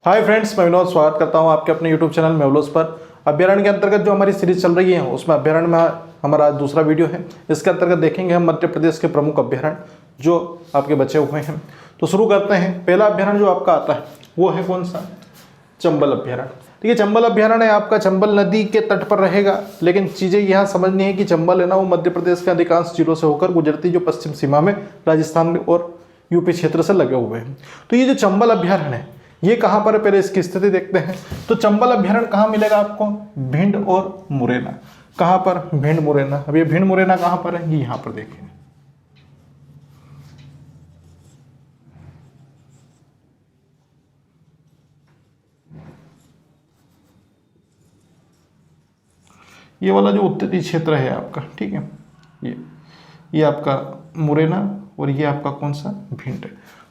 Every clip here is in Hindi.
हाय फ्रेंड्स, मैं विनोद स्वागत करता हूं आपके अपने यूट्यूब चैनल मेवलोस पर। अभ्यारण्य के अंतर्गत जो हमारी सीरीज चल रही है उसमें अभ्यारण्य में हमारा आज दूसरा वीडियो है। इसके अंतर्गत देखेंगे हम मध्य प्रदेश के प्रमुख अभ्यारण्य जो आपके बचे हुए हैं। तो शुरू करते हैं। पहला अभ्यारण्य जो आपका आता है वो है कौन सा? चंबल अभ्यारण्य। ठीक है, चंबल अभ्यारण्य आपका चंबल नदी के तट पर रहेगा, लेकिन चीज़ें यहाँ समझनी है कि चंबल है ना वो मध्य प्रदेश के अधिकांश जिलों से होकर गुजरती जो पश्चिम सीमा में राजस्थान में और यूपी क्षेत्र से लगे हुए हैं। तो ये जो चंबल अभ्यारण्य है ये कहाँ पर है, पहले इसकी स्थिति देखते हैं। तो चंबल अभ्यारण्य कहाँ मिलेगा आपको? भिंड और मुरैना। कहाँ पर? भिंड मुरैना। अब ये भिंड मुरैना कहाँ पर है? ये यहाँ पर देखिए, ये वाला जो उत्तरी क्षेत्र है आपका, ठीक है, ये आपका मुरैना और ये आपका कौन सा? भिंड।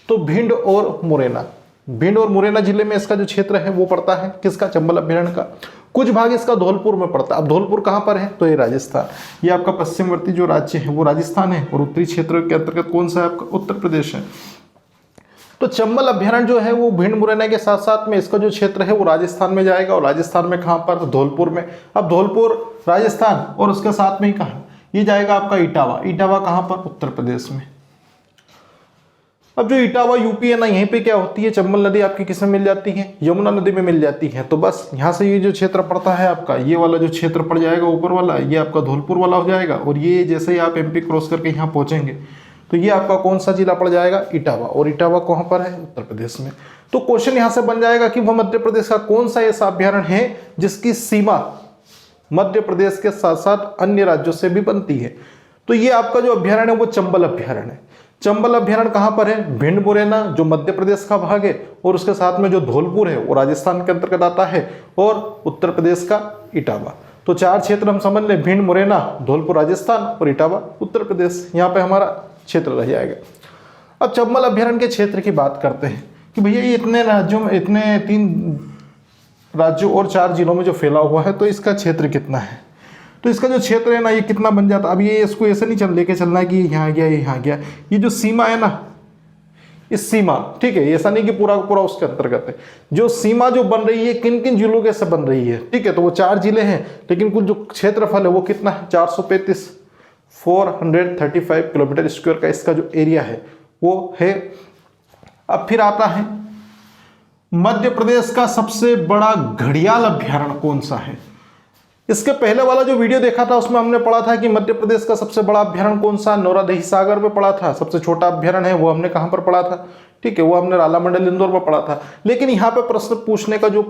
तो भिंड और मुरैना, भिंड और मुरैना जिले में इसका जो क्षेत्र है वो पड़ता है किसका? चंबल अभ्यारण्य का। कुछ भाग इसका धौलपुर में पड़ता है। अब धौलपुर कहाँ पर है? तो ये राजस्थान, ये आपका पश्चिमवर्ती जो राज्य है वो राजस्थान है, और उत्तरी क्षेत्र के अंतर्गत कौन सा है आपका? उत्तर प्रदेश है। तो चंबल अभ्यारण्य जो है वो भिंड मुरैना के साथ साथ में इसका जो क्षेत्र है वो राजस्थान में जाएगा, और राजस्थान में कहाँ पर? धौलपुर में। अब धौलपुर राजस्थान और उसके साथ में ही कहाँ ये जाएगा आपका? इटावा। इटावा कहाँ पर? उत्तर प्रदेश में। अब जो इटावा यूपी है ना, यहीं पे क्या होती है? चंबल नदी आपकी किस में मिल जाती है? यमुना नदी में मिल जाती है। तो बस यहाँ से ये जो क्षेत्र पड़ता है आपका, ये वाला जो क्षेत्र पड़ जाएगा ऊपर वाला, ये आपका धौलपुर वाला हो जाएगा, और ये जैसे ही आप एमपी क्रॉस करके यहाँ पहुंचेंगे तो ये आपका कौन सा जिला पड़ जाएगा? इटावा। और इटावा कहाँ पर है? उत्तर प्रदेश में। तो क्वेश्चन यहाँ से बन जाएगा कि वह मध्य प्रदेश का कौन सा ऐसा अभ्यारण्य है जिसकी सीमा मध्य प्रदेश के साथ साथ अन्य राज्यों से भी बनती है। तो ये आपका जो अभ्यारण्य है वो चंबल अभ्यारण्य है। चंबल अभ्यारण्य कहाँ पर है? भिंड मुरैना जो मध्य प्रदेश का भाग है, और उसके साथ में जो धौलपुर है वो राजस्थान के अंतर्गत आता है, और उत्तर प्रदेश का इटावा। तो चार क्षेत्र हम समझ लें, भिंड मुरैना, धौलपुर राजस्थान और इटावा उत्तर प्रदेश। यहाँ पे हमारा क्षेत्र रह जाएगा। अब चंबल अभ्यारण्य के क्षेत्र की बात करते हैं कि भैया ये इतने राज्यों में, इतने 3 राज्यों और 4 जिलों में जो फैला हुआ है, तो इसका क्षेत्र कितना है? तो इसका जो क्षेत्र है ना ये कितना बन जाता? अब ये इसको ऐसे नहीं लेके चलना है कि यहाँ गया यहाँ गया। ये जो सीमा है ना, इस सीमा, ठीक है, ऐसा नहीं कि पूरा पूरा उसके अंतर्गत है। जो सीमा जो बन रही है किन किन जिलों के से बन रही है, ठीक है, तो वो 4 जिले हैं, लेकिन कुल जो क्षेत्रफल है वो कितना है? 435 किलोमीटर स्क्वायर का इसका जो एरिया है वो है। अब फिर आता है मध्य प्रदेश का सबसे बड़ा घड़ियाल अभ्यारण्य कौन सा है? इसके पहले वाला जो वीडियो देखा था उसमें हमने पढ़ा था कि मध्य प्रदेश का सबसे बड़ा अभ्यारण्य कौन सा? नौरादही सागर में पढ़ा था। सबसे छोटा अभ्यारण्य है वो हमने कहां पर पढ़ा था? ठीक है, वो हमने राला मंडल इंदौर में पढ़ा था। लेकिन यहाँ पे प्रश्न पूछने का जो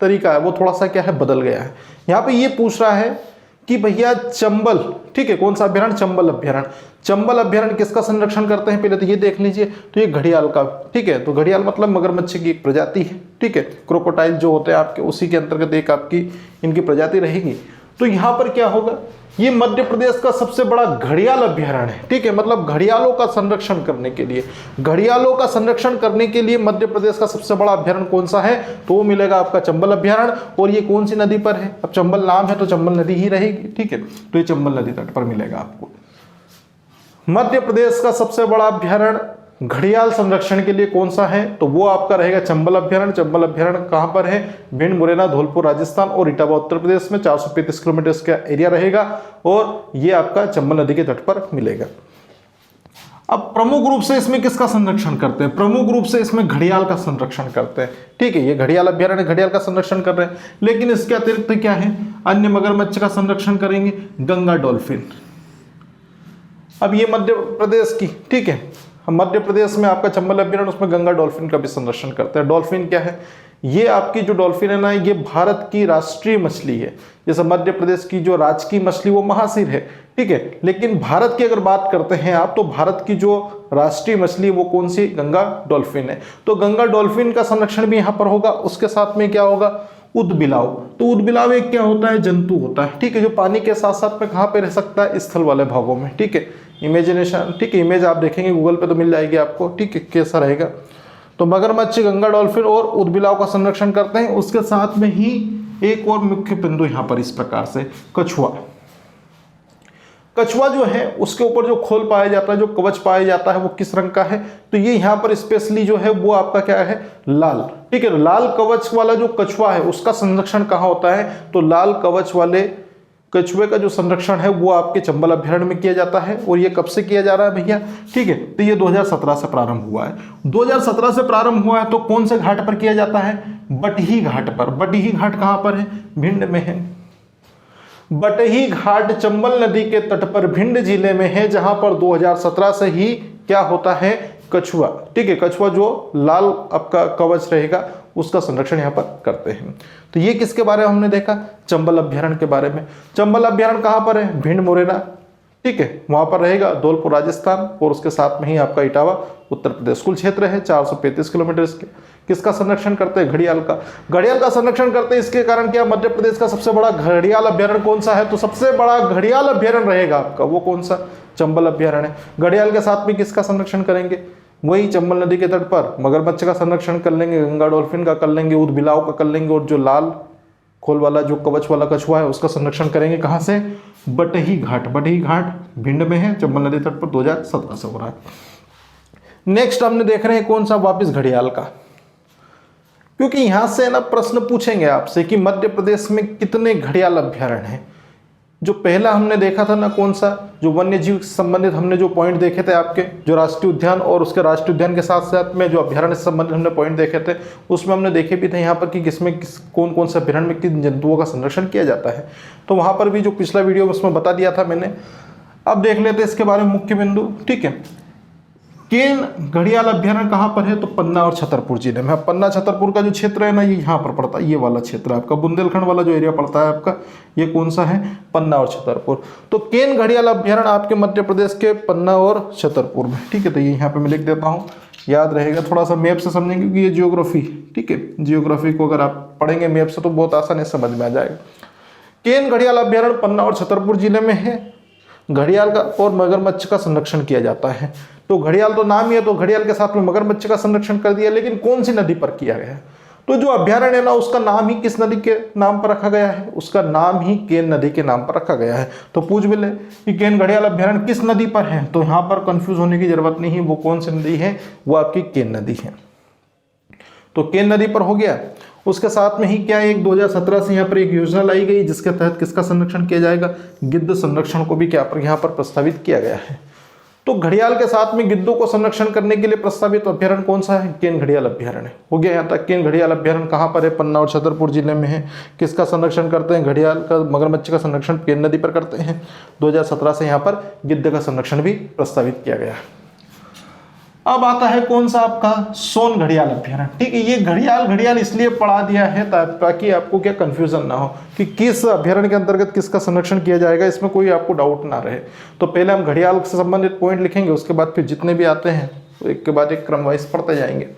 तरीका है वो थोड़ा सा क्या है? बदल गया है। यहाँ पे ये पूछ रहा है कि भैया चंबल, ठीक है, कौन सा अभ्यारण्य? चंबल अभ्यारण्य। चंबल अभ्यारण्य किसका संरक्षण करते हैं? पहले तो ये देख लीजिए। तो ये घड़ियाल का, ठीक है, तो घड़ियाल मतलब मगरमच्छ की एक प्रजाति है, ठीक है, क्रोकोटाइल जो होते हैं आपके, उसी के अंतर्गत एक आपकी इनकी प्रजाति रहेगी। तो यहाँ पर क्या होगा? ये मध्य प्रदेश का सबसे बड़ा घड़ियाल अभ्यारण्य है, ठीक है, मतलब घड़ियालों का संरक्षण करने के लिए, घड़ियालों का संरक्षण करने के लिए मध्य प्रदेश का सबसे बड़ा अभ्यारण्य कौन सा है? तो वो मिलेगा आपका चंबल अभ्यारण्य। और ये कौन सी नदी पर है? अब चंबल नाम है तो चंबल नदी ही रहेगी, ठीक है, तो ये चंबल नदी तट पर मिलेगा आपको। मध्य प्रदेश का सबसे बड़ा अभ्यारण्य घड़ियाल संरक्षण के लिए कौन सा है? तो वो आपका रहेगा चंबल अभ्यारण्य। चंबल अभ्यारण्य कहां पर है? भिंड मुरैना, धौलपुर राजस्थान और इटावा उत्तर प्रदेश में। 435 किलोमीटर का एरिया रहेगा, और ये आपका चंबल नदी के तट पर मिलेगा। अब प्रमुख रूप से इसमें किसका संरक्षण करते हैं? प्रमुख रूप से इसमें घड़ियाल का संरक्षण करते हैं, ठीक है, ये घड़ियाल अभ्यारण्य घड़ियाल का संरक्षण कर रहे हैं। लेकिन इसके अतिरिक्त क्या है? अन्य मगरमच्छ का संरक्षण करेंगे, गंगा डॉल्फिन। अब ये मध्य प्रदेश की, ठीक है, मध्य प्रदेश में आपका चंबल अभ्यारण्य, उसमें गंगा डॉल्फिन का भी संरक्षण करते हैं। डॉल्फिन क्या है? ये आपकी जो डॉल्फिन है ना, ये भारत की राष्ट्रीय मछली है। जैसे मध्य प्रदेश की जो राजकीय मछली वो महासीर है, ठीक है, लेकिन भारत की अगर बात करते हैं आप, तो भारत की जो राष्ट्रीय मछली वो कौन सी? गंगा डॉल्फिन है। तो गंगा डॉल्फिन का संरक्षण भी यहाँ पर होगा। उसके साथ में क्या होगा? उदबिलाव। तो उदबिलाव एक क्या होता है? जंतु होता है, ठीक है, जो पानी के साथ साथ में कहाँ पे रह सकता है? स्थल वाले भागों में, ठीक है, इमेजिनेशन, ठीक है, इमेज आप देखेंगे गूगल पे तो मिल जाएगी आपको, ठीक है, कैसा रहेगा। तो मगरमच्छ, गंगा डॉल्फिन और उदबिलाव का संरक्षण करते हैं। उसके साथ में ही एक और मुख्य बिंदु यहाँ पर इस प्रकार से, कछुआ। कछुआ जो है उसके ऊपर जो खोल पाया जाता है, जो कवच पाया जाता है, वो किस रंग का है? तो ये यहाँ पर स्पेशली जो है वो आपका क्या है? लाल। ठीक है, लाल कवच वाला जो कछुआ है उसका संरक्षण कहाँ होता है? तो लाल कवच वाले कछुए का जो संरक्षण है वो आपके चंबल अभयारण्य में किया जाता है। और ये कब से किया जा रहा है भैया? ठीक है, तो ये 2017 से प्रारंभ हुआ है। 2017 से प्रारंभ हुआ है तो कौन से घाट पर किया जाता है? बटही घाट पर। बटही घाट कहाँ पर है? भिंड में है। बटही घाट चंबल नदी के तट पर भिंड जिले में है, जहां पर 2017 से ही क्या होता है? कछुआ। ठीक है, कछुआ जो लाल आपका कवच रहेगा उसका संरक्षण यहाँ पर करते हैं। तो ये किसके बारे में हमने देखा? चंबल अभ्यारण्य के बारे में। चंबल अभ्यारण्य कहाँ पर है? भिंड मुरैना। ठीक है, वहां पर रहेगा धौलपुर राजस्थान, और उसके साथ में ही आपका इटावा उत्तर प्रदेश। कुल क्षेत्र है 435 किलोमीटर इसके। किसका संरक्षण करते हैं? घड़ियाल का। घड़ियाल का संरक्षण करते हैं, इसके कारण क्या मध्य प्रदेश का सबसे बड़ा घड़ियाल अभ्यारण्य कौन सा है? तो सबसे बड़ा घड़ियाल अभ्यारण्य रहेगा आपका वो कौन सा? चंबल अभ्यारण्य। घड़ियाल के साथ में किसका संरक्षण करेंगे? वही चंबल नदी के तट पर मगरमच्छ का संरक्षण कर लेंगे, गंगा डॉल्फिन का कर लेंगे, ऊद बिलाव का कर लेंगे, और जो लाल खोल वाला जो कवच वाला कछुआ है उसका संरक्षण करेंगे। कहां से? बटही घाट। बटही घाट भिंड में है, चंबल नदी तट पर 2017 से हो रहा है। नेक्स्ट हमने देख रहे हैं कौन सा? वापिस घड़ियाल का, क्योंकि यहां से ना प्रश्न पूछेंगे आपसे कि मध्य प्रदेश में कितने घड़ियाल अभ्यारण्य हैं। जो पहला हमने देखा था ना कौन सा? जो वन्य जीव से संबंधित हमने जो पॉइंट देखे थे आपके, जो राष्ट्रीय उद्यान और उसके राष्ट्रीय उद्यान के साथ साथ में जो अभ्यारण्य से संबंधित हमने पॉइंट देखे थे, उसमें हमने देखे भी थे यहाँ पर कि किसमें कौन कौन से अभ्यारण्य में किन जंतुओं का संरक्षण किया जाता है। तो वहाँ पर भी जो पिछला वीडियो उसमें बता दिया था मैंने। अब देख लेते हैं इसके बारे में मुख्य बिंदु। ठीक है, केन घड़ियाल अभ्यारण्य कहाँ पर है? तो पन्ना और छतरपुर जिले में। पन्ना छतरपुर का जो क्षेत्र है ना, ये यहाँ पर पड़ता है, ये वाला क्षेत्र है आपका, बुंदेलखंड वाला जो एरिया पड़ता है आपका, ये कौन सा है? पन्ना और छतरपुर। तो केन घड़ियाल अभ्यारण्य आपके मध्य प्रदेश के पन्ना और छतरपुर में। ठीक है, तो ये यहाँ पे मैं लिख देता हूँ, याद रहेगा। थोड़ा सा मैप से समझेंगे क्योंकि ये जियोग्राफी, ठीक है, जियोग्राफी को अगर आप पढ़ेंगे मैप से तो बहुत आसानी से समझ में आ जाएगा। केन घड़ियाल अभ्यारण्य पन्ना और छतरपुर जिले में है। घड़ियाल का और मगरमच्छ का संरक्षण किया जाता है। तो घड़ियाल तो नाम ही है, तो घड़ियाल के साथ में मगरमच्छ का संरक्षण कर दिया, लेकिन कौन सी नदी पर किया गया है? तो जो अभ्यारण्य है ना उसका नाम ही किस नदी के नाम पर रखा गया है? उसका नाम ही केन नदी के नाम पर रखा गया है। तो पूछ भी ले कि केन घड़ियाल अभ्यारण्य किस नदी पर है, तो यहाँ पर कंफ्यूज होने की जरूरत नहीं है, वो कौन सी नदी है? वो आपकी केन नदी है। तो केन नदी पर हो गया। उसके साथ में ही क्या एक 2017 से यहाँ पर एक योजना लाई गई जिसके तहत किसका संरक्षण किया जाएगा? गिद्ध संरक्षण को भी क्या पर यहाँ पर प्रस्तावित किया गया है। तो घड़ियाल के साथ में गिद्धों को संरक्षण करने के लिए प्रस्तावित अभ्यारण्य कौन सा है? केन घड़ियाल अभ्यारण्य हो गया। यहाँ तक केन घड़ियाल अभ्यारण्य कहाँ पर है? पन्ना और छतरपुर जिले में है। किसका संरक्षण करते हैं? घड़ियाल का, मगरमच्छ का संरक्षण केन नदी पर करते हैं। 2017 से यहाँ पर गिद्ध का संरक्षण भी प्रस्तावित किया गया। अब आता है कौन सा आपका? सोन घड़ियाल अभ्यारण्य। ठीक है, ये घड़ियाल घड़ियाल इसलिए पढ़ा दिया है ताकि आपको क्या कंफ्यूजन ना हो कि किस अभ्यारण्य के अंतर्गत किसका संरक्षण किया जाएगा, इसमें कोई आपको डाउट ना रहे। तो पहले हम घड़ियाल से संबंधित पॉइंट लिखेंगे, उसके बाद फिर जितने भी आते हैं तो एक के बाद एक क्रम वाइज पढ़ते जाएंगे।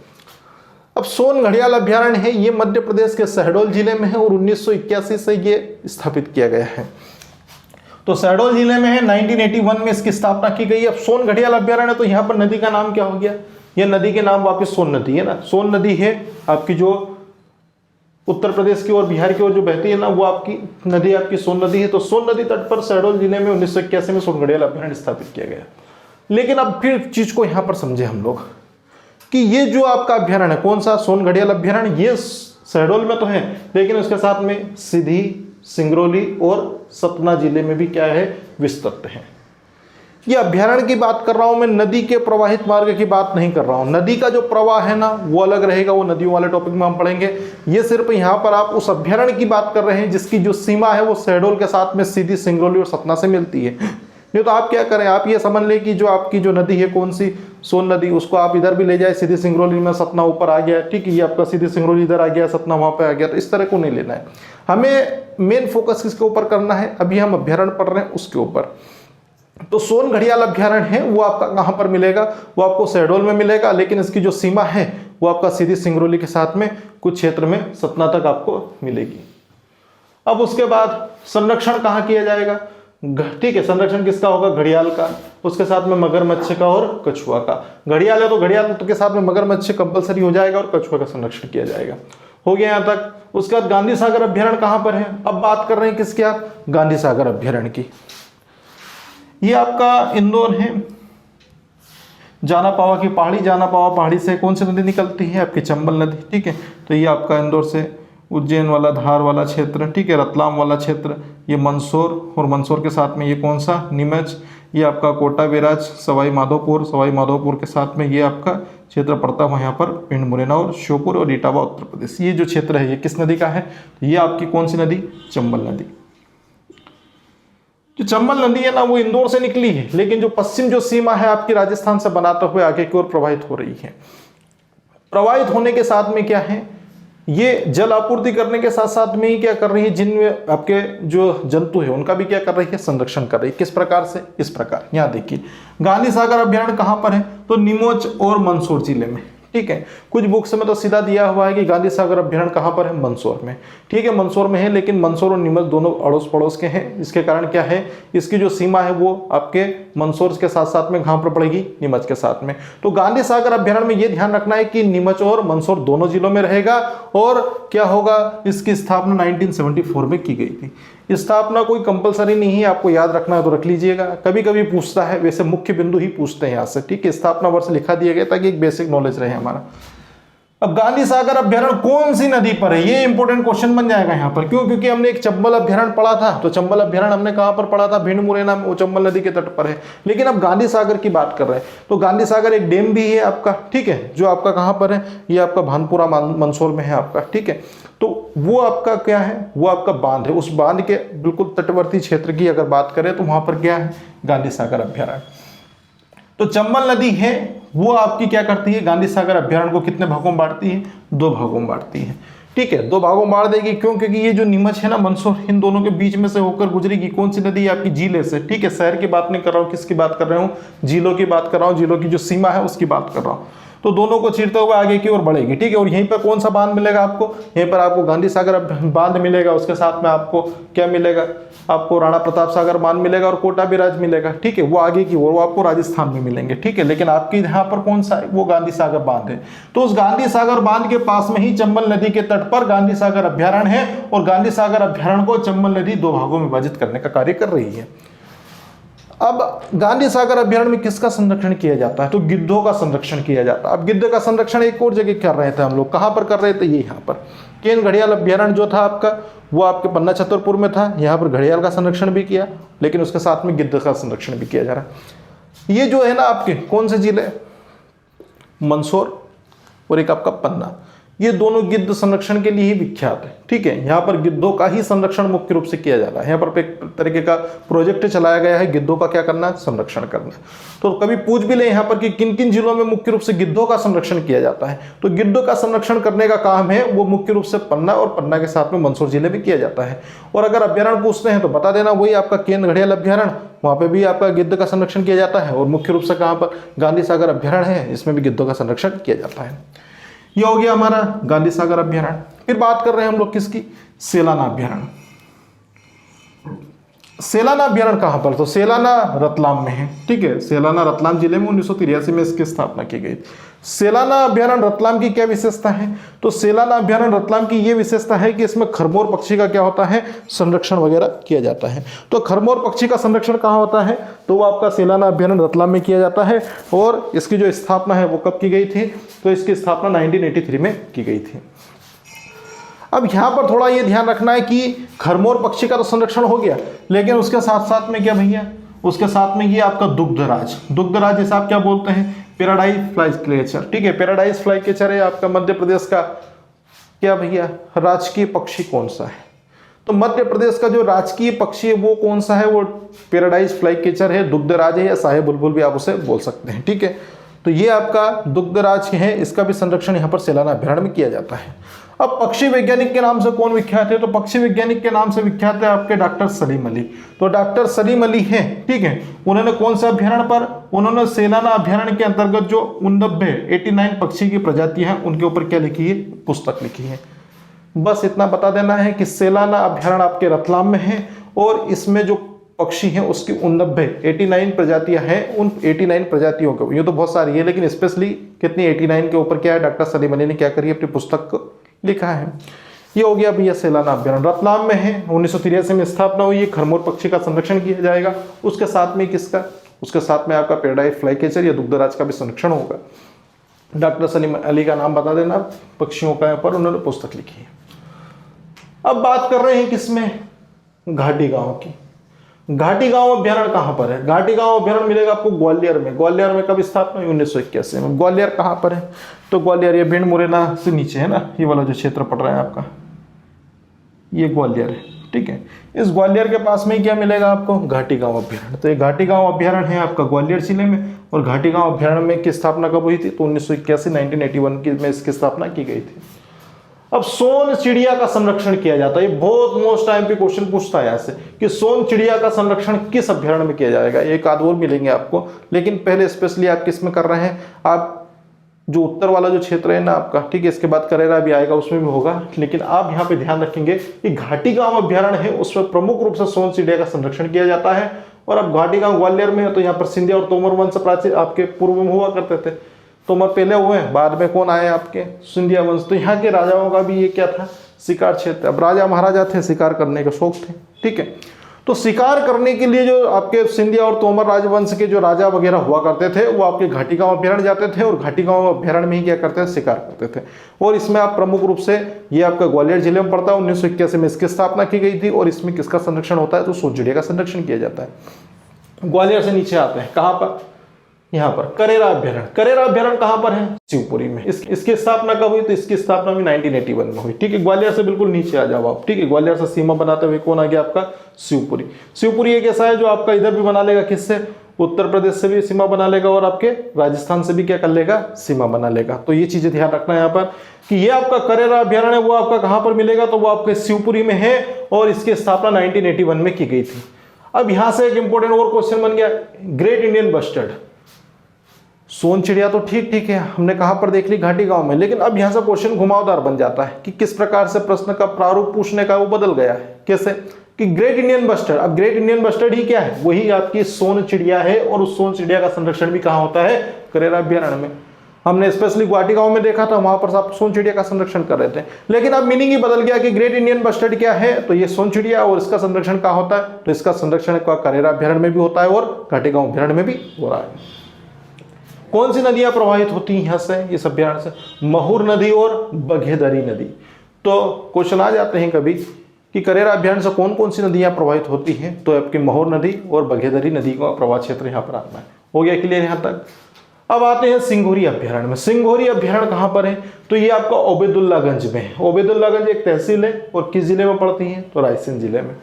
अब सोन घड़ियाल अभ्यारण्य है, ये मध्य प्रदेश के शहडोल जिले में है और 1981 से ये स्थापित किया गया है। तो शहडोल जिले में है, 1981 में इसकी स्थापना की गई। अब सोन घड़ियाल अभ्यारण्य, तो यहाँ पर नदी का नाम क्या हो गया? ये नदी के नाम वापस सोन नदी है ना। सोन नदी है आपकी जो उत्तर प्रदेश की और बिहार की ओर जो बहती है ना, वो आपकी नदी आपकी सोन नदी है। तो सोन नदी तट पर शहडोल जिले में 1981 में सोन घड़ियाल अभ्यारण्य स्थापित किया गया। लेकिन अब फिर चीज को यहाँ पर समझे हम लोग कि ये जो आपका अभ्यारण्य है कौन सा? सोन घड़ियाल अभ्यारण्य, ये शहडोल में तो है, लेकिन उसके साथ में सीधी, सिंगरौली और सतना जिले में भी क्या है? विस्तृत है। ये अभ्यारण्य की बात कर रहा हूं मैं, नदी के प्रवाहित मार्ग की बात नहीं कर रहा हूं। नदी का जो प्रवाह है ना वो अलग रहेगा, वो नदियों वाले टॉपिक में हम पढ़ेंगे। ये सिर्फ यहां पर आप उस अभ्यारण्य की बात कर रहे हैं जिसकी जो सीमा है वो शहडोल के साथ में सीधी सिंगरौली और सतना से मिलती है। नहीं तो आप क्या करें, आप ये समझ लें कि जो आपकी जो नदी है कौन सी? सोन नदी, उसको आप इधर भी ले जाए, सीधी सिंगरौली में, सतना ऊपर आ गया, ठीक है, ये आपका सीधी सिंगरौली इधर आ गया, सतना वहां पे आ गया। तो इस तरह को नहीं लेना है, हमें मेन फोकस किसके ऊपर करना है? अभी हम अभ्यारण्य पढ़ रहे हैं उसके ऊपर। तो सोन घड़ियाल अभ्यारण्य है वो आपका कहां पर मिलेगा? वो आपको शहडोल में मिलेगा, लेकिन इसकी जो सीमा है वो आपका सीधी सिंगरौली के साथ में कुछ क्षेत्र में सतना तक आपको मिलेगी। अब उसके बाद संरक्षण कहां किया जाएगा? ठीक है, संरक्षण किसका होगा? घड़ियाल का, उसके साथ में मगरमच्छ का और कछुआ का। घड़ियाल है तो घड़ियाल के साथ में मगरमच्छ कंपलसरी हो जाएगा और कछुआ का संरक्षण किया जाएगा। हो गया यहाँ तक। उसके बाद गांधी सागर अभ्यारण्य कहां पर है? अब बात कर रहे हैं किसके आप? गांधी सागर अभ्यारण्य की। ये आपका इंदौर है। जाना पावा की पहाड़ी, जाना पावा पहाड़ी से कौन सी नदी निकलती है? आपकी चंबल नदी। ठीक है, तो ये आपका इंदौर से उज्जैन वाला, धार वाला क्षेत्र, ठीक है, रतलाम वाला क्षेत्र, ये मंदसौर, और मंदसौर के साथ में ये कौन सा? नीमच। ये आपका कोटा बैराज, सवाई माधोपुर, सवाई माधोपुर के साथ में ये आपका क्षेत्र पड़ता है यहाँ पर पिंड मुरैना और श्योपुर और इटावा उत्तर प्रदेश। ये जो क्षेत्र है ये किस नदी का है? तो ये आपकी कौन सी नदी? चंबल नदी। जो चंबल नदी है ना वो इंदौर से निकली है, लेकिन जो पश्चिम जो सीमा है आपकी राजस्थान से बनाते हुए आगे की ओर प्रवाहित हो रही है। प्रवाहित होने के साथ में क्या है, ये जल आपूर्ति करने के साथ साथ में ही क्या कर रही है, जिनमें आपके जो जंतु है उनका भी क्या कर रही है? संरक्षण कर रही है। किस प्रकार से? इस प्रकार, यहाँ देखिए गांधी सागर अभ्यारण्य कहाँ पर है? तो नीमच और मंदसौर जिले में। ठीक है, कुछ बुक्स में तो सीधा दिया हुआ है कि गांधी सागर अभ्यारण्य कहाँ पर है? मंदसौर में। ठीक है, मंदसौर में है, लेकिन मंदसौर और नीमच दोनों अड़ोस पड़ोस के हैं। इसके कारण क्या है, इसकी जो सीमा है वो आपके मंदसौर के साथ साथ में कहाँ पर पड़ेगी? नीमच के साथ में। तो गांधी सागर अभ्यारण्य में ये ध्यान रखना है कि नीमच और मंदसौर दोनों जिलों में रहेगा। और क्या होगा, इसकी स्थापना 1974 में की गई थी। स्थापना कोई कंपलसरी नहीं है, आपको याद रखना है तो रख लीजिएगा। कभी कभी पूछता है, वैसे मुख्य बिंदु ही पूछते हैं यहाँ से। ठीक है, स्थापना वर्ष लिखा दिया गया ताकि एक बेसिक नॉलेज रहे हमारा। अब गांधी सागर अभ्यारण्य कौन सी नदी पर है, ये इंपॉर्टेंट क्वेश्चन बन जाएगा यहाँ पर। क्यों? क्योंकि हमने एक चंबल अभ्यारण्य पढ़ा था, तो चंबल अभ्यारण्य हमने कहाँ पर पढ़ा था? भिंड मुरैना में, वो चंबल नदी के तट पर है। लेकिन अब गांधी सागर की बात कर रहे हैं, तो गांधी सागर एक डैम भी है आपका। ठीक है, जो आपका कहाँ पर है? ये आपका भानपुरा मंदसौर में है आपका। ठीक है, तो वो आपका क्या है? वो आपका बांध है। उस बांध के बिल्कुल तटवर्ती क्षेत्र की अगर बात करें तो वहां पर क्या है? गांधी सागर अभ्यारण्य। तो चंबल नदी है वो आपकी क्या करती है? गांधी सागर अभ्यारण्य को कितने भागों में बांटती है? 2 भागों में बांटती है। ठीक है, 2 भागों में बांट देगी। क्यों? क्योंकि ये जो नीमच है ना, मंदसौर, इन दोनों के बीच में से होकर गुजरेगी। कौन सी नदी है? आपकी झीलें से। ठीक है, शहर की बात नहीं कर रहा हूँ, किसकी बात कर रहा हूँ? झीलों की बात कर रहा हूँ। झीलों की जो सीमा है उसकी बात कर रहा हूँ। तो दोनों को चीरते हुए आगे की ओर बढ़ेगी। ठीक है, और यहीं पर कौन सा बांध मिलेगा आपको? यहीं पर आपको गांधी सागर बांध मिलेगा। उसके साथ में आपको क्या मिलेगा? आपको राणा प्रताप सागर बांध मिलेगा और कोटा बैराज मिलेगा। ठीक है, वो आगे की ओर, वो आपको राजस्थान में मिलेंगे। ठीक है, लेकिन आपके यहाँ पर कौन सा है? वो गांधी सागर बांध है। तो उस गांधी सागर बांध के पास में ही चंबल नदी के तट पर गांधी सागर अभ्यारण्य है, और गांधी सागर अभ्यारण्य को चंबल नदी 2 भागों में विभाजित करने का कार्य कर रही है। अब गांधी सागर अभ्यारण्य में किसका संरक्षण किया जाता है? तो गिद्धों का संरक्षण किया जाता है। अब गिद्ध का संरक्षण एक और जगह कर रहे थे हम लोग। कहां पर कर रहे थे? ये यहाँ पर केन घड़ियाल अभ्यारण्य जो था आपका, वो आपके पन्ना छतरपुर में था। यहाँ पर घड़ियाल का संरक्षण भी किया, लेकिन उसके साथ में गिद्ध का संरक्षण भी किया जा रहा है। ये जो है ना आपके कौन से जिले? मंदसौर और एक आपका पन्ना। ये दोनों गिद्ध संरक्षण के लिए ही विख्यात है। ठीक है, यहाँ पर गिद्धों का ही संरक्षण मुख्य रूप से किया जाता है। यहाँ पर एक तरीके का प्रोजेक्ट चलाया गया है गिद्धों का क्या करना? संरक्षण करना। तो कभी पूछ भी ले यहाँ पर कि किन किन जिलों में मुख्य रूप से गिद्धों का संरक्षण किया जाता है, तो गिद्धों का संरक्षण करने का काम है वो मुख्य रूप से पन्ना और पन्ना के साथ में मंदसौर जिले में किया जाता है। और अगर अभ्यारण्य पूछते हैं तो बता देना, वही आपका केन घड़ियाल अभ्यारण्य, वहाँ पे भी आपका गिद्ध का संरक्षण किया जाता है। और मुख्य रूप से कहाँ पर? गांधी सागर अभ्यारण्य है, इसमें भी गिद्धों का संरक्षण किया जाता है। ये हो गया हमारा गांधी सागर अभ्यारण्य। फिर बात कर रहे हैं हम लोग किसकी? सेलाना अभ्यारण्य। सेलाना अभ्यारण्य कहां पर? तो सेलाना रतलाम में है। ठीक है, सेलाना रतलाम जिले में 1983 में इसकी स्थापना की गई। सेलाना अभ्यारण्य रतलाम की क्या विशेषता है? तो सेलाना अभ्यारण्य रतलाम की ये विशेषता है कि इसमें खरमोर पक्षी का क्या होता है? संरक्षण वगैरह किया जाता है। तो खरमोर पक्षी का संरक्षण कहाँ होता है? तो वो आपका सेलाना अभ्यारण्य रतलाम में किया जाता है। और इसकी जो स्थापना है वो कब की गई थी? तो इसकी स्थापना 1983 में की गई थी। अब यहाँ पर थोड़ा ये ध्यान रखना है कि खरमोर पक्षी का तो संरक्षण हो गया, लेकिन उसके साथ साथ में क्या भैया? उसके साथ में ये आपका दुग्धराज, दुग्धराज जैसे आप क्या बोलते हैं? पैराडाइज फ्लाईकेचर। ठीक है, पैराडाइज फ्लाईकेचर है आपका मध्य प्रदेश का क्या भैया राजकीय पक्षी कौन सा है? तो मध्य प्रदेश का जो राजकीय पक्षी है वो कौन सा है? वो पैराडाइज फ्लाईकेचर है, दुग्धराज है, या शाही बुलबुल भी आप उसे बोल सकते हैं। ठीक है, तो ये आपका दुग्धराज है, इसका भी संरक्षण यहाँ पर सेलाना अभ्यारण्य में किया जाता है। अब पक्षी वैज्ञानिक के नाम से कौन विख्यात है? तो पक्षी वैज्ञानिक के नाम से विख्यात है आपके डॉक्टर सलीम अली। तो डॉक्टर सलीम अली है, ठीक है, उन्होंने कौन सा अभ्यारण्य पर? उन्होंने सेलाना अभ्यारण्य के अंतर्गत जो 89 पक्षी की प्रजातियां हैं उनके ऊपर क्या लिखी है? पुस्तक लिखी है। बस इतना बता देना है कि सेलाना अभ्यारण्य आपके रतलाम में है और इसमें जो पक्षी हैं उसकी 89 प्रजातियां हैं। उन 89 प्रजातियों को, ये तो बहुत सारी है लेकिन स्पेशली कितनी 89 के ऊपर क्या है डॉक्टर सलीम अली ने क्या करी? अपनी पुस्तक को लिखा है। ये हो गया भैया सैलाना अभ्यारण्य। रतलाम में है, 1983 में स्थापना हुई है, खरमोर पक्षी का संरक्षण किया जाएगा। उसके साथ में किसका, उसके साथ में आपका पैराडाइज फ्लाईकैचर या दुग्धराज का भी संरक्षण होगा। डॉक्टर सलीम अली का नाम बता देना, पक्षियों का यहाँ पर उन्होंने पुस्तक लिखी है। अब बात कर रहे हैं किसमें, घाटी गांव की। घाटी गांव अभ्यारण्य कहां पर है? घाटी गांव अभ्यारण्य मिलेगा आपको ग्वालियर में। ग्वालियर में कब स्थापना हुई? 1981 में। ग्वालियर कहां पर है? तो ग्वालियर ये भिंड मुरैना से नीचे है ना, ये वाला जो क्षेत्र पड़ रहा है आपका, ये ग्वालियर है, ठीक है। इस ग्वालियर के पास में क्या मिलेगा आपको? घाटी गांव अभ्यारण्य। तो ये घाटी गांव अभ्यारण्य है आपका ग्वालियर जिले में। और घाटी गांव अभ्यारण्य में की स्थापना कब हुई थी? तो 1981 की में इसकी स्थापना की गई थी। अब सोन चिड़िया का संरक्षण किया जाता है। ये बहुत मोस्ट टाइम पे क्वेश्चन पूछता है ऐसे कि सोन चिड़िया का संरक्षण किस अभ्यारण्य में किया जाएगा। एक आध और मिलेंगे आपको, लेकिन पहले स्पेशली आप किस में कर रहे हैं, आप जो उत्तर वाला जो क्षेत्र है ना आपका, ठीक है, इसके बाद करेरा भी आएगा, उसमें भी होगा। लेकिन आप यहाँ पे ध्यान रखेंगे कि घाटी गांव अभ्यारण्य है, उसमें प्रमुख रूप से सोन चिड़िया का संरक्षण किया जाता है। और अब घाटी गांव ग्वालियर में है, तो यहाँ पर सिंधिया और तोमर वंश प्राचीन आपके पूर्व में हुआ करते थे। तोमर पहले हुए, बाद में कौन आए आपके? सिंधिया वंश। तो यहाँ के राजाओं का भी ये क्या था? शिकार क्षेत्र। अब राजा महाराजा थे, शिकार करने के शौक थे, ठीक है। तो शिकार करने के लिए जो आपके सिंधिया और तोमर राजवंश के जो राजा वगैरह हुआ करते थे, वो आपके घाटी गांव अभ्यारण्य जाते थे और घाटी गांव अभ्यारण्य में ही क्या करते थे? शिकार करते थे। और इसमें आप प्रमुख रूप से ये आपका ग्वालियर जिले में पड़ता है। 1981 में इसकी स्थापना की गई थी। और इसमें किसका संरक्षण होता है? तो सोन चिड़िया का संरक्षण किया जाता है। ग्वालियर से नीचे आते हैं, कहां पर? यहाँ पर करेरा अभ्यारण्य। करेरा अभ्यारण्य कहां पर है? शिवपुरी में। इसकी स्थापना कब हुई? तो इसकी स्थापना भी 1981 में हुई, ठीक है। ग्वालियर से बिल्कुल नीचे आ जाओ आप, ठीक है। ग्वालियर से सीमा बनाते हुए कौन आ गया आपका? शिवपुरी। शिवपुरी एक ऐसा है जो आपका इधर भी बना लेगा, किससे? उत्तर प्रदेश से भी सीमा बना लेगा और आपके राजस्थान से भी क्या कर लेगा? सीमा बना लेगा। तो ये चीजें ध्यान रखना है यहाँ पर कि ये आपका करेरा अभ्यारण्य वो आपका कहां पर मिलेगा? तो वो आपके शिवपुरी में है और इसकी स्थापना 1981 में की गई थी। अब यहां से एक इंपॉर्टेंट और क्वेश्चन बन गया, ग्रेट इंडियन बस्टर्ड। सोन चिड़िया तो ठीक ठीक है, हमने कहां पर देख ली? घाटी गांव में। लेकिन अब यहां से क्वेश्चन घुमावदार बन जाता है कि किस प्रकार से प्रश्न का प्रारूप पूछने का वो बदल गया है। कैसे? कि ग्रेट इंडियन बस्टर्ड। अब ग्रेट इंडियन बस्टर्ड ही क्या है? वही आपकी सोन चिड़िया है। और उस सोन चिड़िया का संरक्षण भी कहां होता है? करेरा अभ्यारण्य में। हमने स्पेशली गुवाहाटी गांव में देखा था, वहां पर आप सोन चिड़िया का संरक्षण कर रहे थे। लेकिन अब मीनिंग ही बदल गया कि ग्रेट इंडियन बस्टर्ड क्या है? तो ये सोन चिड़िया, और इसका संरक्षण कहां होता है? तो इसका संरक्षण करेरा अभ्यारण्य में भी होता है और घाटी गांव अभ्यारण्य में भी हो रहा है। कौन सी नदियां प्रवाहित होती हैं यहां से, इस अभ्यारण्य से? महुर नदी और बघेदरी नदी। तो क्वेश्चन आ जाते हैं कभी कि करेरा अभ्यारण्य से कौन कौन सी नदियां प्रवाहित होती हैं? तो आपकी महुर नदी और बघेदरी नदी का प्रवाह क्षेत्र यहां पर आता है। हो गया क्लियर यहां तक? अब आते हैं सिंघोरी अभ्यारण्य में। सिंघोरी अभ्यारण्य कहां पर है? तो ये आपका ओबेदुल्लागंज में है। ओबेदुल्लागंज एक तहसील है और किस जिले में पड़ती है? तो रायसेन जिले में।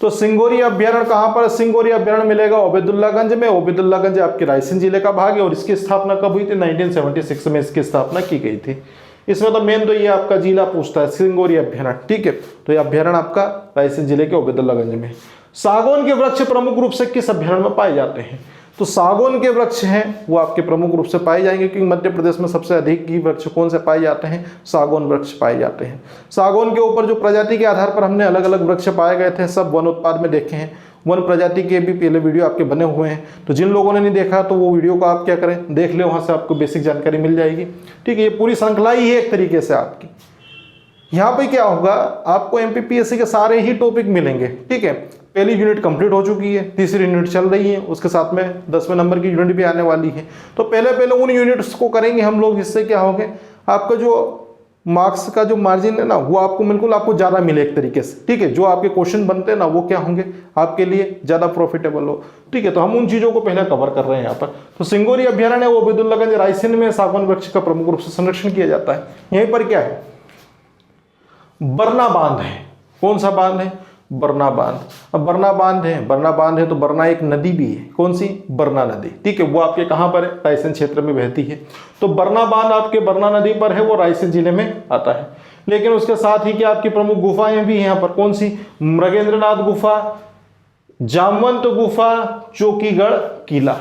तो सिंघोरी अभ्यारण्य कहां पर? सिंघोरी अभ्यारण्य मिलेगा ओबेदुल्लागंज में। ओबेदुल्लागंज आपके रायसेन जिले का भाग है और इसकी स्थापना कब हुई थी? 1976 में इसकी स्थापना की गई थी। इसमें तो मेन तो ये आपका जिला पूछता है, सिंघोरी अभ्यारण्य, ठीक है। तो ये अभ्यारण्य आपका रायसेन जिले के ओबेदुल्लागंज में। सागौन के वृक्ष प्रमुख रूप से किस अभ्यारण्य में पाए जाते हैं? तो सागौन के वृक्ष हैं वो आपके प्रमुख रूप से पाए जाएंगे, क्योंकि मध्य प्रदेश में सबसे अधिक ही वृक्ष कौन से पाए जाते हैं? सागौन वृक्ष पाए जाते हैं। सागौन के ऊपर जो प्रजाति के आधार पर हमने अलग अलग वृक्ष पाए गए थे, सब वन उत्पाद में देखे हैं। वन प्रजाति के भी पहले वीडियो आपके बने हुए हैं, तो जिन लोगों ने नहीं देखा तो वो वीडियो को आप क्या करें, देख ले, वहां से आपको बेसिक जानकारी मिल जाएगी, ठीक है। ये पूरी श्रृंखला ही है एक तरीके से आपकी। यहाँ पे क्या होगा, आपको एमपीपीएससी के सारे ही टॉपिक मिलेंगे, ठीक है। पहली यूनिट कंप्लीट हो चुकी है, तीसरी यूनिट चल रही है, उसके साथ में 10वें नंबर की यूनिट भी आने वाली है। तो पहले उन यूनिट्स को करेंगे हम लोग, इससे क्या होगा, आपका जो मार्क्स का जो मार्जिन है ना, वो आपको बिल्कुल आपको ज़्यादा मिले एक तरीके से, ठीक है। जो आपके क्वेश्चन बनते हैं ना, वो क्या होंगे, आपके लिए ज़्यादा प्रॉफिटेबल हो, ठीक है। तो हम उन चीज़ों को पहले कवर कर रहे हैं यहाँ पर। तो सिंगोरी अभ्यारण्य वो ओबेदुल्लागंज रायसेन में सागौन वृक्ष का प्रमुख रूप से संरक्षण किया जाता है। यहीं पर क्या है, बरना बांध है। कौन सा बांध है, बरना बांध। अब बरना बांध है तो बरना एक नदी भी है, कौन सी, बरना नदी, ठीक है। वो आपके कहां पर है, रायसेन क्षेत्र में बहती है। तो बरना बांध आपके बरना नदी पर है, वो रायसेन जिले में आता है। लेकिन उसके साथ ही क्या आपकी प्रमुख गुफाएं भी हैं यहाँ पर, कौन सी, मृगेंद्रनाथ गुफा, जामवंत गुफा, चौकीगढ़ किला।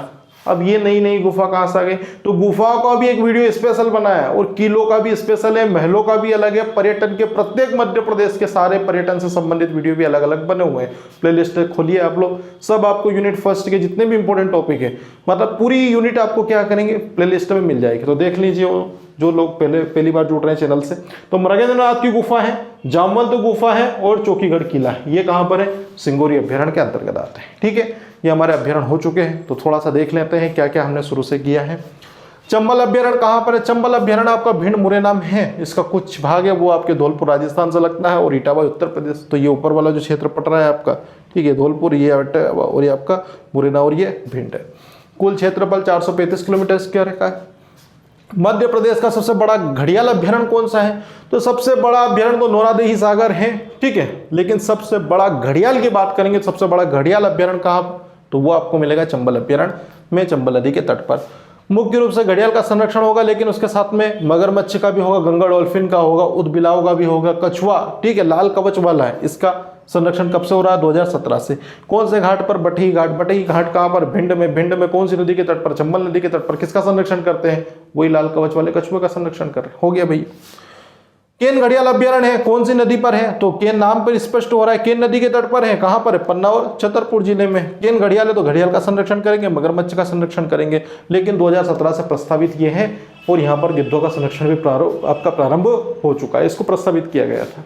अब ये नई नई गुफा कहां से आ गई, तो गुफाओं का भी एक वीडियो स्पेशल बनाया है और किलों का भी स्पेशल है, महलों का भी अलग है। पर्यटन के प्रत्येक मध्य प्रदेश के सारे पर्यटन से संबंधित वीडियो भी अलग अलग बने हुए हैं। प्लेलिस्ट खोलिए आप लोग, सब आपको यूनिट फर्स्ट के जितने भी इंपॉर्टेंट टॉपिक है, मतलब पूरी यूनिट आपको क्या करेंगे, प्लेलिस्ट में मिल जाएगी। तो देख लीजिए जो लोग पहली बार जुड़ रहे हैं चैनल से। तो मृगेंद्रनाथ की गुफा है, जामवंत गुफा है और चौकीगढ़ किला है। ये कहाँ पर है? सिंगोरी अभ्यारण्य के अंतर्गत आते हैं। ठीक है, ये हमारे अभ्यारण्य हो चुके हैं। तो थोड़ा सा देख लेते हैं क्या क्या हमने शुरू से किया है। चंबल अभ्यारण्य कहाँ पर है? चंबल अभ्यारण्य आपका भिंड मुरैना में है। इसका कुछ भाग है वो आपके धौलपुर राजस्थान से लगता है और इटावा उत्तर प्रदेश। तो ये ऊपर वाला जो क्षेत्र पड़ रहा है आपका, ठीक है, धौलपुर, ये और ये आपका मुरैना और ये भिंड है। कुल क्षेत्रफल 435 किलोमीटर स्क्वायर का है। मध्य प्रदेश का सबसे बड़ा घड़ियाल अभ्यारण्य कौन सा है? तो सबसे बड़ा अभ्यारण्य तो नौरादेही सागर है, ठीक है, लेकिन सबसे बड़ा घड़ियाल की बात करेंगे, सबसे बड़ा घड़ियाल अभ्यारण्य कहाँ? तो वो आपको मिलेगा चंबल अभ्यारण्य में, चंबल नदी के तट पर। मुख्य रूप से घड़ियाल का संरक्षण होगा, लेकिन उसके साथ में मगरमच्छ का भी होगा, गंगा डॉल्फिन का होगा, उदबिलाव का भी होगा, कछुआ, ठीक है, लाल कवच वाला है, इसका संरक्षण कब से हो रहा है? 2017 से। कौन से घाट पर? बटही घाट। बटही घाट कहाँ पर? भिंड में। भिंड में कौन सी नदी के तट पर? चंबल नदी के तट पर। किसका संरक्षण करते हैं? वही लाल कवच वाले कछुए का संरक्षण कर रहे। हो गया भैया। केन घड़ियाल अभ्यारण्य है, कौन सी नदी पर है? तो केन नाम पर स्पष्ट हो रहा है, केन नदी के तट पर है। कहां पर है? पन्ना और छतरपुर जिले में। केन घड़ियाल है तो घड़ियाल का संरक्षण करेंगे, मगरमच्छ का संरक्षण करेंगे, लेकिन 2017 से प्रस्तावित ये है और यहां पर गिद्धों का संरक्षण भी प्रारंभ हो चुका है, इसको प्रस्तावित किया गया था।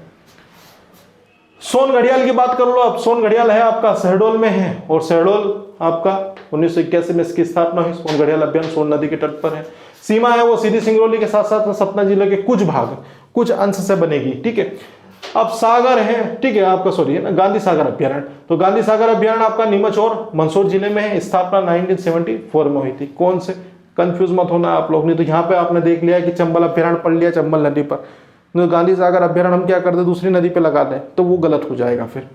सोन घड़ियाल की बात कर लो अब। सोन घड़ियाल है आपका शहडोल में है और शहडोल आपका 1981 में इसकी स्थापना हुई। सोन घड़ियाल अभ्यारण्य सोन नदी के तट पर है। सीमा है वो सीधी सिंगरौली के साथ साथ सतना जिले के कुछ भाग, कुछ अंश से बनेगी, ठीक है। अब सागर है, ठीक है, आपका सॉरी गांधी सागर अभ्यारण्य। तो गांधी सागर अभ्यारण्य आपका नीमच और मंदसौर जिले में है। स्थापना 1974 में हुई थी। कौन से? कंफ्यूज मत होना आप लोग, नहीं तो यहाँ पे आपने देख लिया कि चंबल अभ्यारण्य पढ़ लिया चंबल नदी पर, तो गांधी सागर अभ्यारण्य हम क्या करते दूसरी नदी पे लगा दें तो वो गलत हो जाएगा। फिर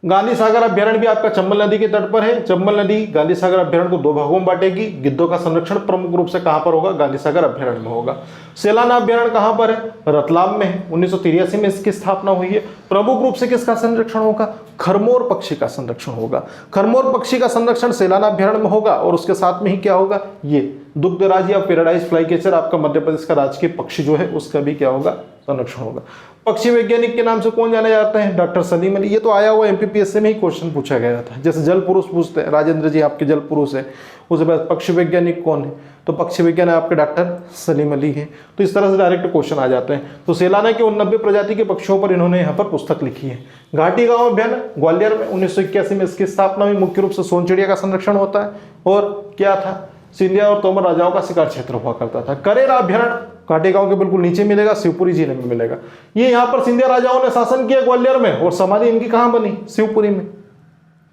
गांधी सागर अभ्यारण्य भी आपका चंबल नदी के तट पर है। चंबल नदी गांधी सागर अभ्यारण्य को 2 भागों में बांटेगी। गिद्धों का संरक्षण प्रमुख रूप से कहां पर होगा? गांधी सागर अभ्यारण्य में होगा। सेलाना अभ्यारण्य कहां पर है? रतलाम में है। 1983 में इसकी स्थापना हुई है। प्रमुख रूप से किसका संरक्षण होगा? खरमोर पक्षी का संरक्षण होगा। खरमोर पक्षी का संरक्षण सेलाना अभ्यारण्य में होगा और उसके साथ में ही क्या होगा? ये दुग्धराज या पैराडाइज फ्लाईकैचर आपका मध्य प्रदेश का राजकीय पक्षी जो है उसका भी क्या होगा? संरक्षण होगा। पक्षी वैज्ञानिक के नाम से कौन जाने जाते हैं? डॉक्टर सलीम अली। ये तो आया हुआ एमपीपीएससी में ही क्वेश्चन पूछा गया था। जैसे जल पुरुष पूछते हैं, राजेंद्र जी आपके जल पुरुष है, उसके बाद पक्षी वैज्ञानिक कौन है? तो पक्षी वैज्ञानिक आपके डॉक्टर सलीम अली हैं। तो इस तरह से डायरेक्ट क्वेश्चन आ जाते हैं। तो सेलाना के 89 प्रजाति के पक्षियों पर इन्होंने यहाँ पर पुस्तक लिखी है। घाटी गांव अभ्यारण्य ग्वालियर में 1981 में इसकी स्थापना हुई। मुख्य रूप से सोन चिड़िया का संरक्षण होता है और क्या था? सिंधिया और तोमर राजाओं का शिकार क्षेत्र हुआ करता था। करेरा अभ्यारण्य घाटी गांव के बिल्कुल नीचे मिलेगा, शिवपुरी जिले में मिलेगा। ये यहाँ पर सिंधिया राजाओं ने शासन किया ग्वालियर में और समाधि इनकी कहाँ बनी? शिवपुरी में,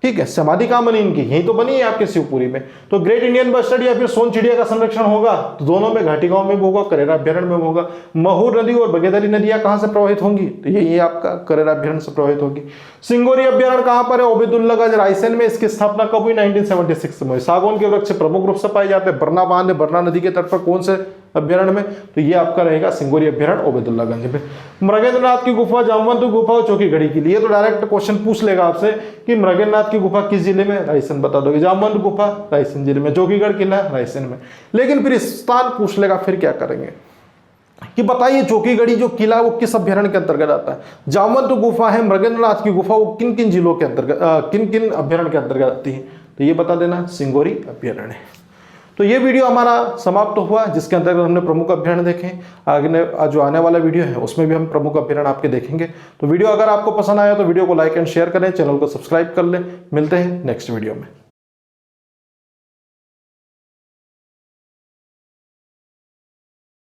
ठीक है। समाधि कहाँ बनी इनकी? यही तो बनी है आपके शिवपुरी में। तो ग्रेट इंडियन बस्टर्ड या फिर सोन चिड़िया का संरक्षण होगा तो दोनों में, घाटी गांव में भी होगा, करेरा अभ्यारण्य में होगा। महूर नदी और बगेदरी नदियां कहां से प्रवाहित होंगी? तो ये आपका करेरा अभ्यारण्य से प्रवाहित होगी। सिंगोरी अभ्यारण्य कहां पर है? ओबेदुल्लागंज रायसेन में। इसकी स्थापना कब हुई? 1976 में। सागौन के वृक्ष प्रमुख रूप से पाए जाते हैं। बरना बांध, बरना नदी के तट पर कौन से अभ्यारण्य में? तो ये आपका रहेगा सिंगोरी अभ्यारण्य ओबेदुल्लागंज में। मृगेंद्रनाथ की गुफा, जामवंत गुफा और चौकीगढ़ी के लिए तो डायरेक्ट क्वेश्चन पूछ लेगा आपसे कि मृगेंद्रनाथ की गुफा किस जिले में? रायसेन बता दोगे। जामवंत गुफा रायसेन जिले में। चौकीगढ़ किला रायसेन में। लेकिन फिर स्थान पूछ लेगा, फिर क्या करेंगे कि बताइए चौकीगढ़ी जो किला वो किस अभ्यारण्य के अंतर्गत आता है? जामवंत गुफा है, मृगेंद्रनाथ की गुफा वो किन किन जिलों के अंतर्गत, किन किन अभ्यारण्य के अंतर्गत आती है? तो ये बता देना, सिंगोरी अभ्यारण्य है। तो ये वीडियो हमारा समाप्त हुआ जिसके अंतर्गत हमने प्रमुख अभ्यारण्य देखे। आगे जो आने वाला वीडियो है उसमें भी हम प्रमुख अभ्यारण्य आपके देखेंगे। तो वीडियो अगर आपको पसंद आया तो वीडियो को लाइक एंड शेयर करें, चैनल को सब्सक्राइब कर लें। मिलते हैं नेक्स्ट वीडियो में।